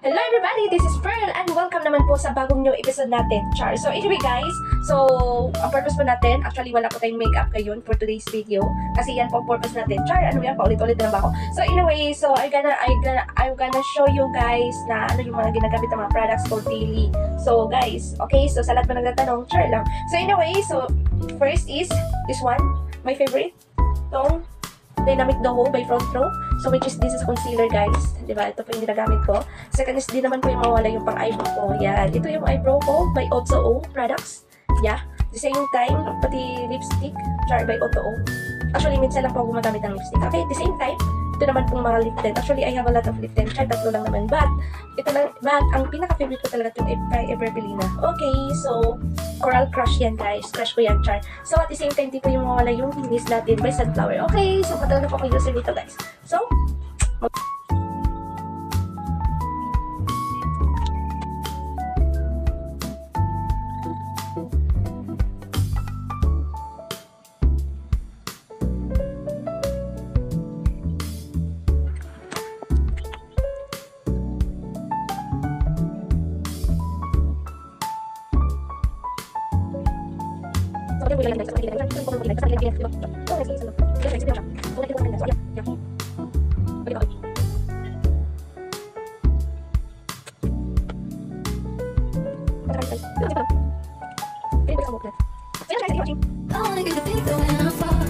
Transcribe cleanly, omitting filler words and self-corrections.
Hello everybody, this is Pearl and welcome naman po sa bagong new episode natin, Char. So anyway guys, ang purpose po natin, actually wala po tayong makeup ngayon for today's video kasi yan po ang purpose natin. Char, ano yan, paulit-ulit na ba ako? So anyway, I'm gonna show you guys na ano yung mga ginagamit ng mga products ko daily. So guys, okay, so sa lahat mo nagtatanong, Char lang. So anyway, first is this one, my favorite, itong Dynamic Doho by Front Row. So which is this is concealer guys. Diba? Ito po yung ginagamit ko. Second is di naman po yung mawala yung pang eyebrow ko. Yan. Ito yung eyebrow ko by Otso products. Yeah. The same time, pati lipstick. Char by Otso. Actually, minsan lang po gumagamit ng lipstick. Okay, the same time, ito naman pong mga lip tint. Actually, I have a lot of lip tint. Char, tatlo lang naman. But ang pinaka-favorite ko talaga yung Everbelina. Okay, so Coral Crush yan guys. Crush ko yan, Char. So at the same time, di po yung mawala yung Miss Latin by Sunflower. Okay, so matagal na po ako user dito guys. So, I wanna get the pizza when I fall.